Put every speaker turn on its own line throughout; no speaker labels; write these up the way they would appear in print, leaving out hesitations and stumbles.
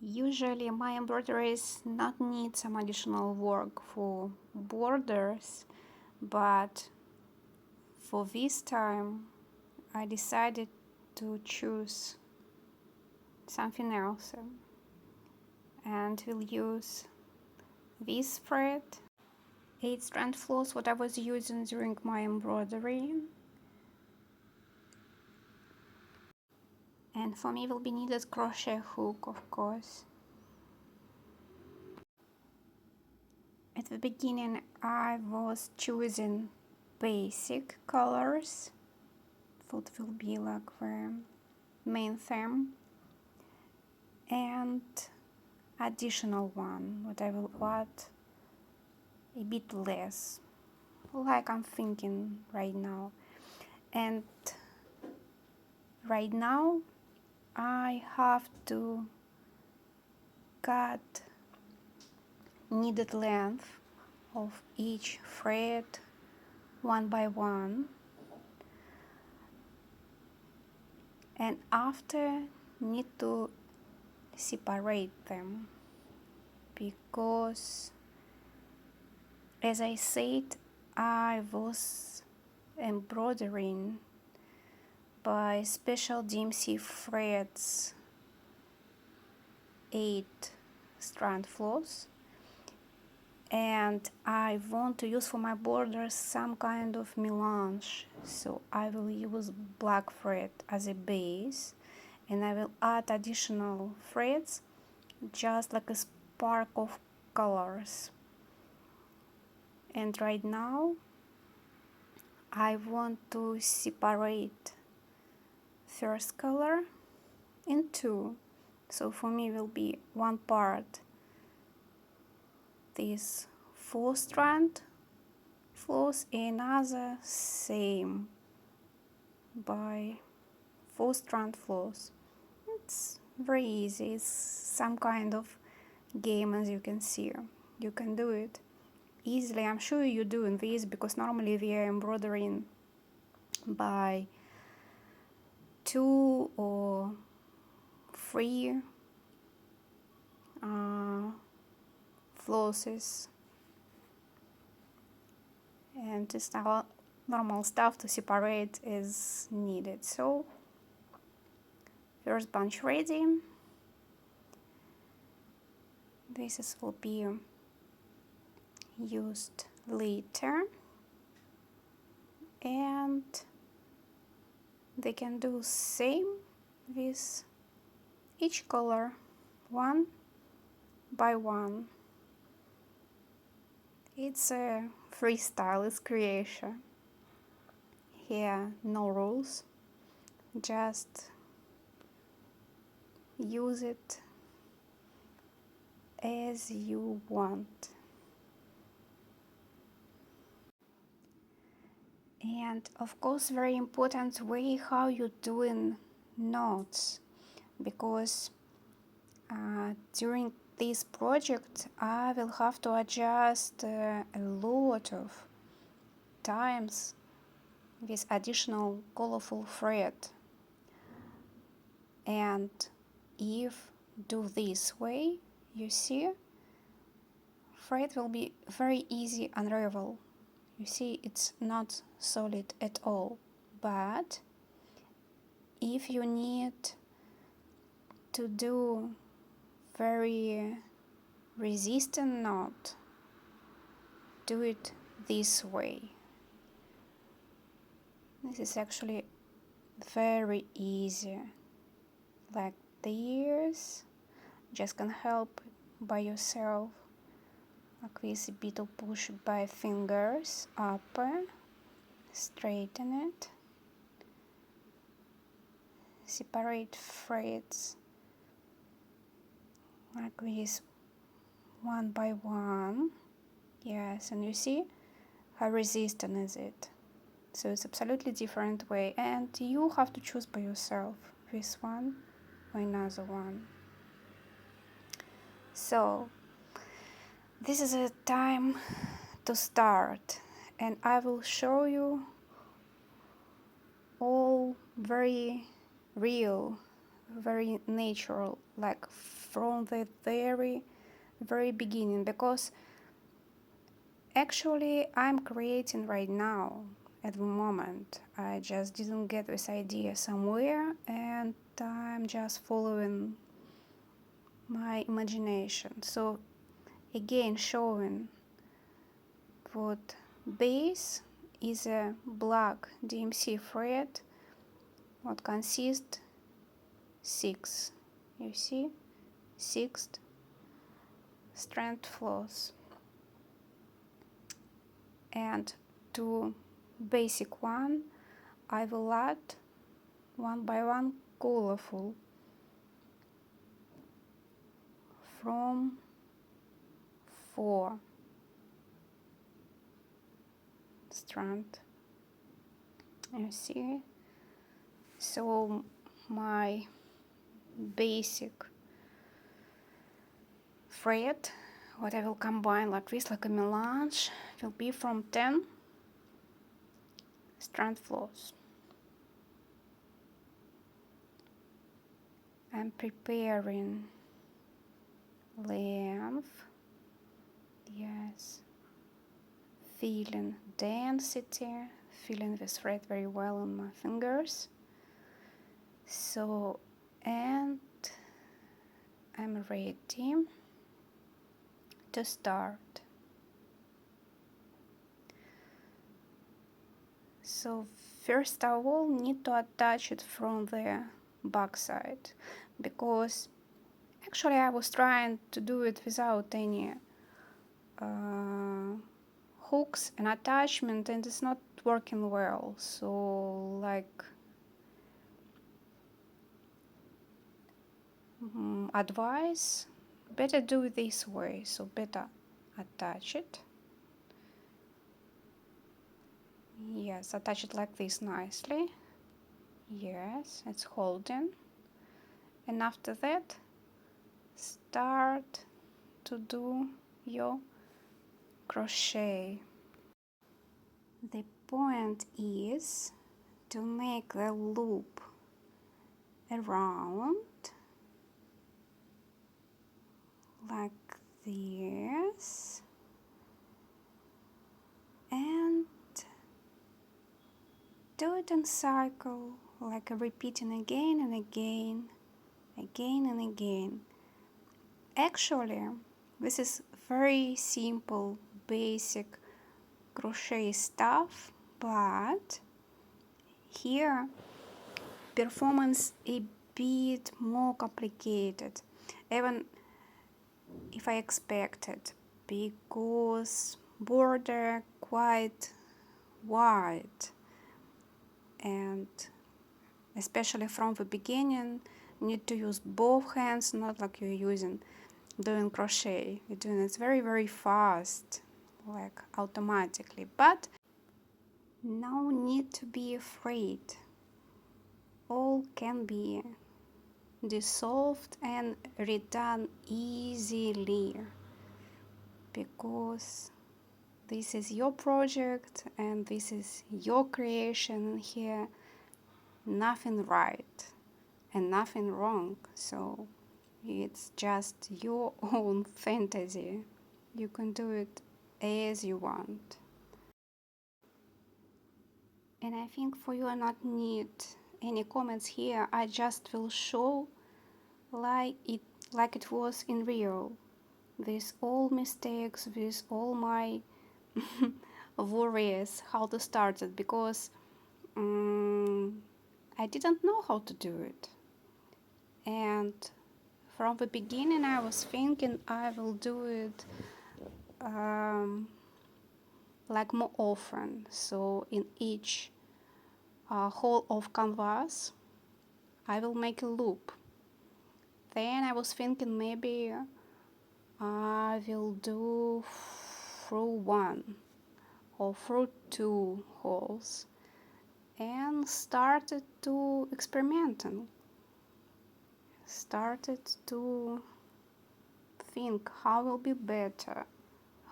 Usually my embroideries not need some additional work for borders, but for this time I decided to choose something else and will use this thread, 8 strand floss, what I was using during my embroidery. And for me will be needed crochet hook, of course. At the beginning I was choosing basic colors, thought will be like the main theme, and additional one what I will add a bit less, like I'm thinking right now. And right now I have to cut needed length of each thread one by one, and after need to separate them, because as I said I was embroidering by special DMC threads, 8 strand floss, and I want to use for my borders some kind of melange, so I will use black thread as a base and I will add additional threads just like a spark of colors. And right now I want to separate first color in two, so for me will be one part this 4 strand floss, another same by 4 strand floss. It's very easy, it's some kind of game, as you can see. You can do it easily. I'm sure you're doing this because normally we are embroidering by 2 or 3 flosses, and just our normal stuff to separate is needed. So first bunch ready. This will be used later, and they can do same with each color one by one. It's a freestyle, it's creation. Here no rules, just use it as you want. And of course very important way how you're doing knots, because during this project I will have to adjust a lot of times with additional colorful thread, and if do this way, you see thread will be very easy unravel. You see it's not solid at all, but if you need to do very resistant knot, do it this way. This is actually very easy, like this. Just can help by yourself, like this, a bit of push by fingers up, straighten it, separate threads like this one by one. Yes, and you see how resistant is it. So it's absolutely different way, and you have to choose by yourself this one or another one. So this is a time to start, and I will show you all very real very natural, like from the very beginning, because actually I'm creating right now at the moment. I just didn't get this idea somewhere, and I'm just following my imagination. So again, showing what base is a black DMC thread, what consists 6, you see, 6 strand floss, and to basic one I will add one by one colorful from 4 strand, you see. So my basic thread, what I will combine like this, like a melange, will be from 10 strand floss. I'm preparing length, yes, feeling density, feeling this thread very well on my fingers. So, and I'm ready to start. So first of all, need to attach it from the back side, because actually I was trying to do it without any hooks and attachment, and it's not working well. So like advice, better do it this way. So better attach it. Yes, attach it like this nicely. Yes, it's holding. And after that, start to do your crochet. The point is to make the loop around like this, and do it in cycle, like repeating again and again, again and again. Actually, this is very simple, basic crochet stuff, but here performance a bit more complicated, even if I expected, because border quite wide, and especially from the beginning need to use both hands, not like you're doing crochet. You're doing it very fast, like automatically, but no need to be afraid. All can be dissolved and redone easily, because this is your project and this is your creation. Here nothing right and nothing wrong, so it's just your own fantasy. You can do it as you want. And I think for you I not need any comments here. I just will show like it was in real, with all mistakes, with all my worries how to start it, because I didn't know how to do it. And from the beginning I was thinking I will do it like more often. So in each hole of canvas I will make a loop. Then I was thinking maybe I will do through 1 or through 2 holes, and started to experimenting. Started to think how will be better,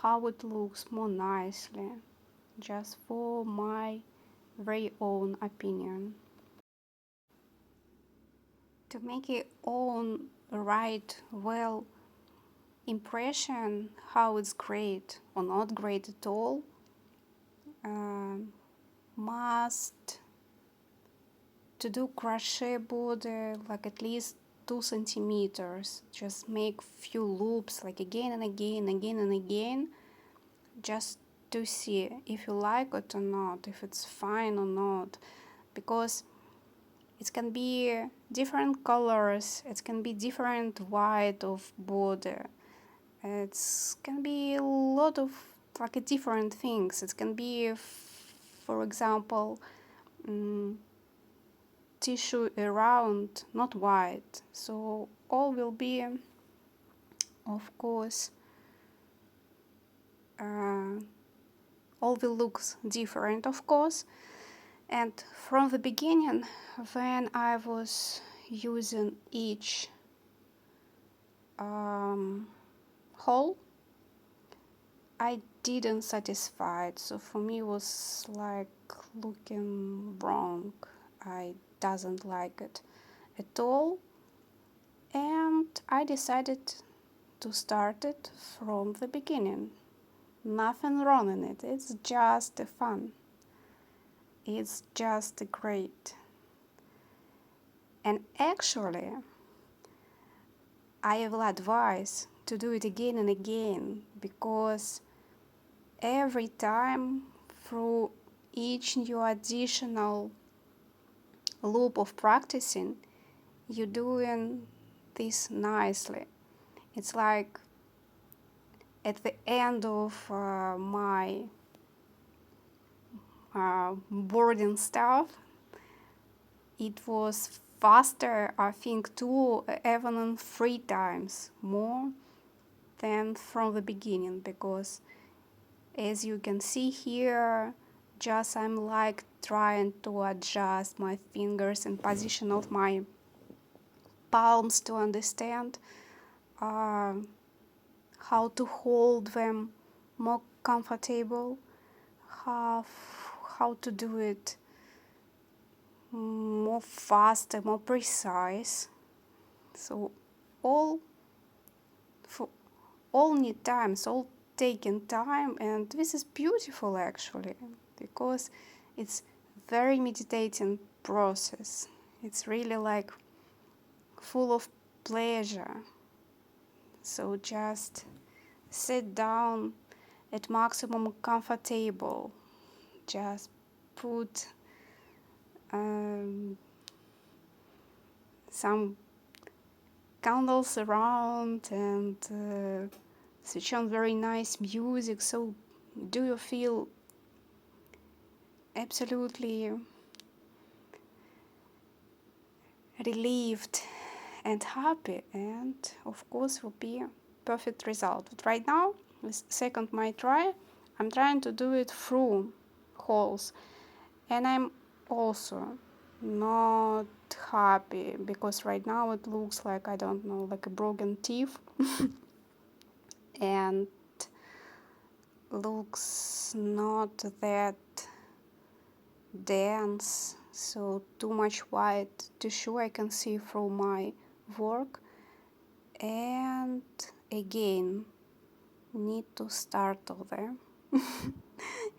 how it looks more nicely, just for my very own opinion. to make your own right well impression how it's great or not great at all, must to do crochet border like at least 2 centimeters. Just make few loops like again and again, again and again, just to see if you like it or not, if it's fine or not, because it can be different colors, it can be different white of border, it can be a lot of like different things. It can be, for example, tissue around, not white. So all will be, of course, all will look different, of course. And from the beginning, when I was using each hole, I didn't satisfy it. So for me it was like looking wrong. I doesn't like it at all. And I decided to start it from the beginning. Nothing wrong in it. It's just fun. It's just great. And actually, I will advise to do it again and again, because every time through each new additional loop of practicing, you're doing this nicely. It's like at the end of my boarding stuff, it was faster, I think, 2, even 3 times more than from the beginning, because as you can see here, just I'm like trying to adjust my fingers and position of my palms to understand how to hold them more comfortable, how to do it more faster, more precise. So all need time, all taking time, and this is beautiful actually, because it's very meditating process. It's really like full of pleasure. So just sit down at maximum comfortable, just put some candles around and switch on very nice music. So do you feel absolutely relieved and happy, and of course will be a perfect result. But right now, with second my try, I'm trying to do it through holes, and I'm also not happy, because right now it looks like, I don't know, like a broken teeth and looks not that dense, so too much white tissue I can see through my work. And again, need to start over.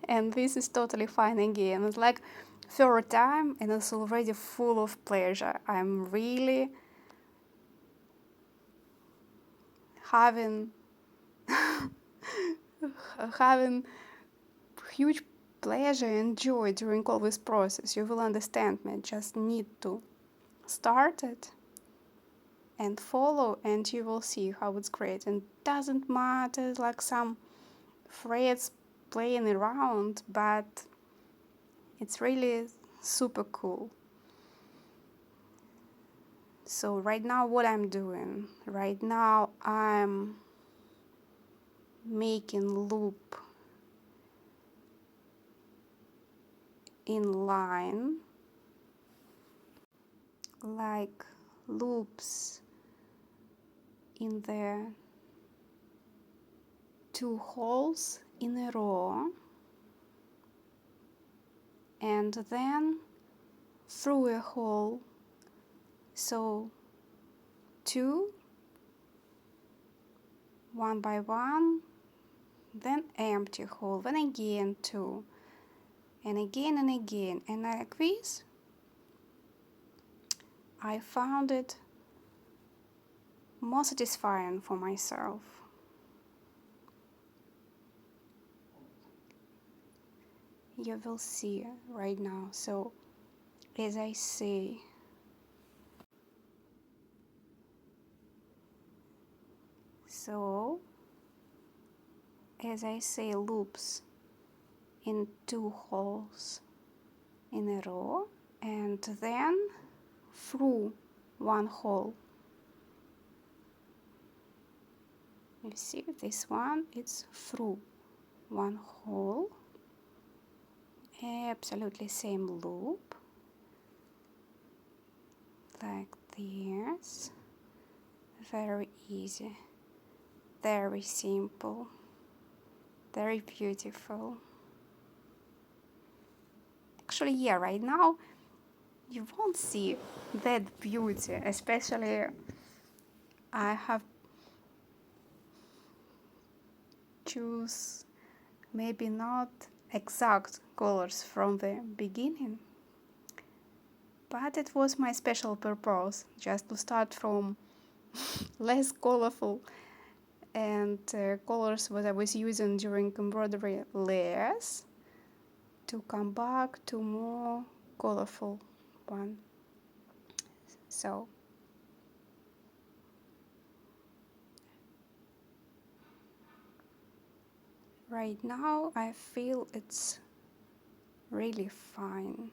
And this is totally fine again. It's like third time and it's already full of pleasure. I'm really having huge pleasure and joy during all this process. You will understand me. Just need to start it and follow, and you will see how it's great. And doesn't matter like some threads playing around, but it's really super cool. So right now what I'm doing, right now I'm making loop in line, like loops in the 2 holes in a row, and then through a hole. So 2 one by one, then empty hole, then again 2, and again, and like this. I found it more satisfying for myself. You will see right now. So as I say, loops in 2 holes in a row, and then through 1 hole. You see, this one, it's through 1 hole, absolutely same loop, like this. Very easy, very simple, very beautiful. Actually, yeah, right now you won't see that beauty, especially I have choose maybe not exact colors from the beginning, but it was my special purpose, just to start from less colorful and colors what I was using during embroidery layers, to come back to more colorful one. So right now I feel it's really fine.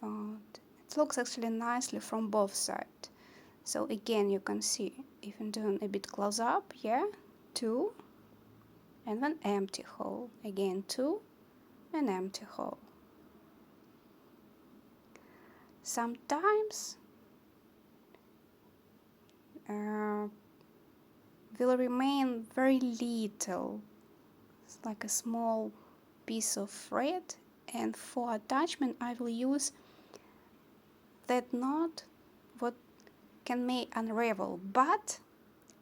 But it looks actually nicely from both sides. So again, you can see, even doing a bit close up, yeah, 2, and then empty hole, again 2, and empty hole. Sometimes will remain very little, it's like a small piece of thread, and for attachment I will use that knot what can may unravel, but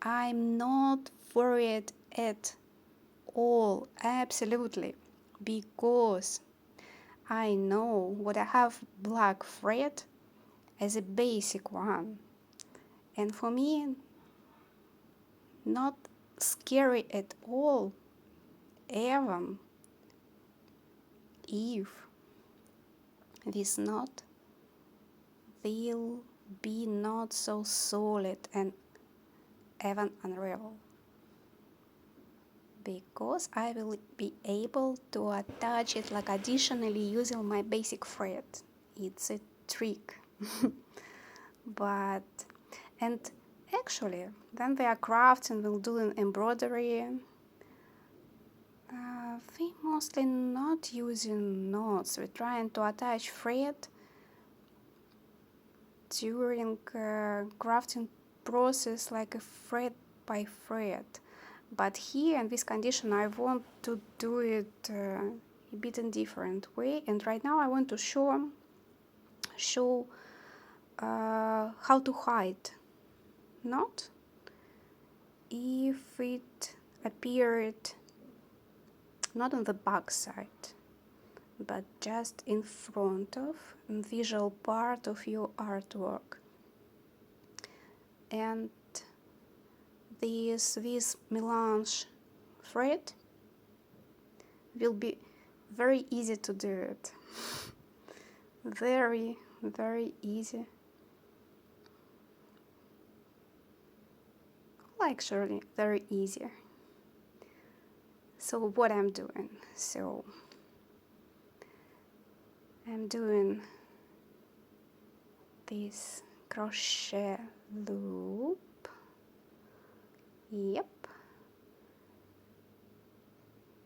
I'm not worried at all, absolutely, because I know what I have black thread as a basic one, and for me not scary at all, even if this knot will be not so solid and even unravel, because I will be able to attach it like additionally using my basic thread. It's a trick. But, and actually when we are crafting, we're doing embroidery, we mostly not using knots. We're trying to attach thread during crafting process like a thread by thread. But here in this condition I want to do it a bit in different way, and right now I want to show how to hide knot if it appeared not on the back side, but just in front of visual part of your artwork. And this melange thread will be very easy to do it. Very, very easy. Well, actually, very easy. So what I'm doing? So I'm doing this crochet loop. Yep.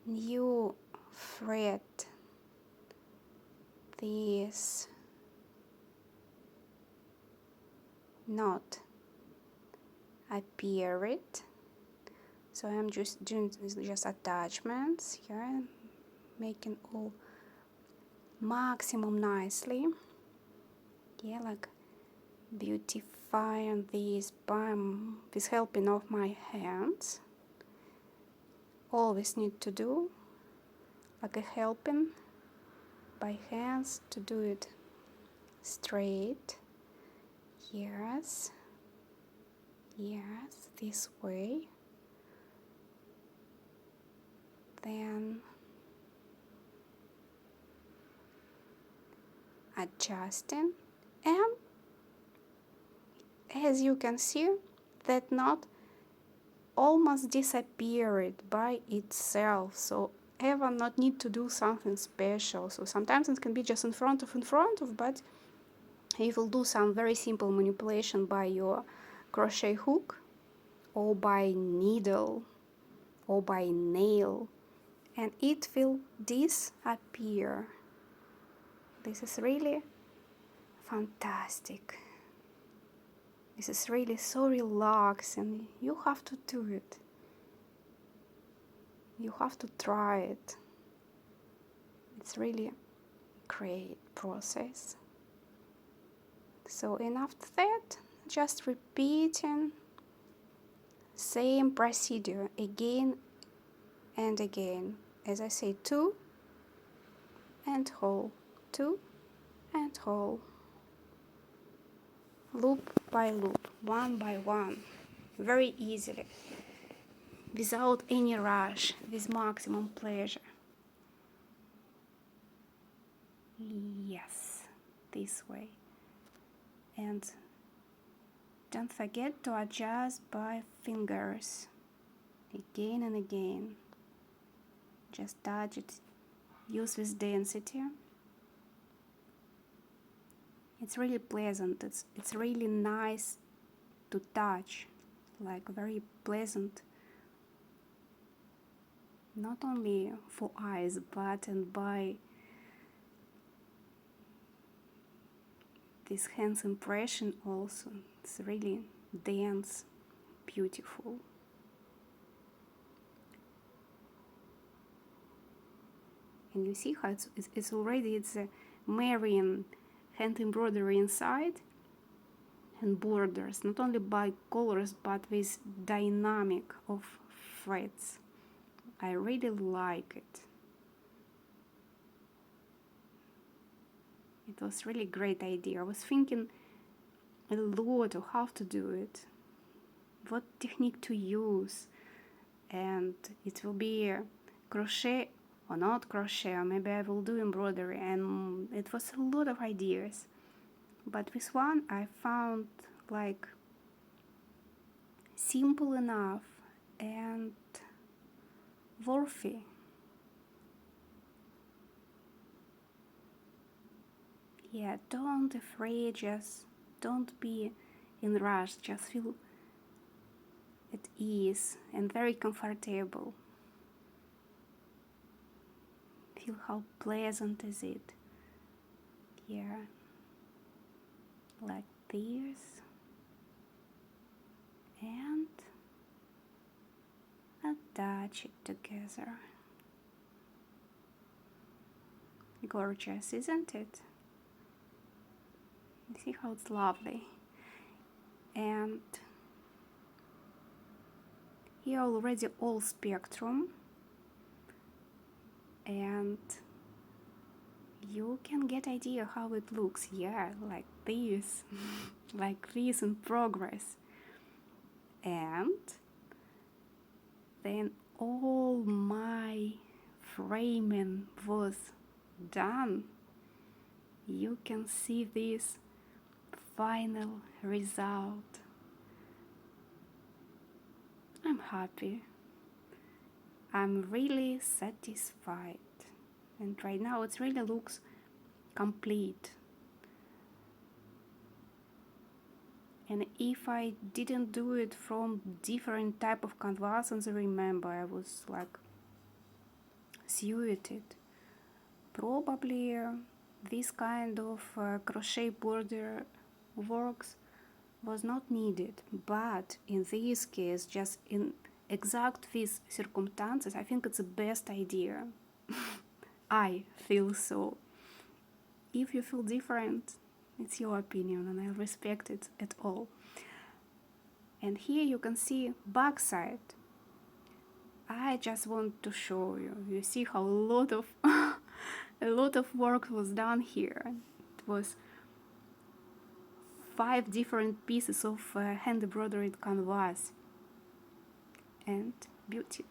New thread this knot appeared. So I'm just doing just attachments here, making all maximum nicely. Yeah, like beautifying this by with helping of my hands. Always need to do like a helping by hands to do it straight. Yes, yes, this way. Then adjusting, and as you can see, that knot almost disappeared by itself, so ever not need to do something special. So sometimes it can be just in front of, but you will do some very simple manipulation by your crochet hook or by needle or by nail, and it will disappear. This is really fantastic. This is really so relaxing. You have to do it. You have to try it. It's really a great process. So, and after that, just repeating same procedure again and again. As I say, 2 and whole, 2 and whole. Loop by loop, one by one, very easily, without any rush, with maximum pleasure. Yes, this way. And don't forget to adjust by fingers, again and again. Just touch it, use with density. It's really pleasant, it's really nice to touch, like very pleasant, not only for eyes, but and by this hand's impression also. It's really dense, beautiful. And you see how it's already, it's a marrying hand embroidery inside and borders, not only by colors but with dynamic of threads. I really like it. It was really great idea. I was thinking a lot of how to do it, what technique to use, and it will be crochet or not crochet, or maybe I will do embroidery, and it was a lot of ideas. But this one I found like simple enough and worthy. Yeah, don't afraid, just don't be in rush, just feel at ease and very comfortable. Feel how pleasant is it. Yeah, like this, and attach it together. Gorgeous, isn't it? You see how it's lovely. And here already all spectrum, and you can get idea how it looks. Yeah, like this like this in progress. And then all my framing was done. You can see this final result. I'm happy. I'm really satisfied. And right now it really looks complete. And if I didn't do it from different type of canvases, remember I was like suited. Probably this kind of crochet border works was not needed, but in this case, just in exact these circumstances, I think it's the best idea. I feel so. If you feel different, it's your opinion and I respect it at all. And here you can see back side. I just want to show you. You see how a lot of a lot of work was done here. It was 5 different pieces of hand embroidered canvas and beauty.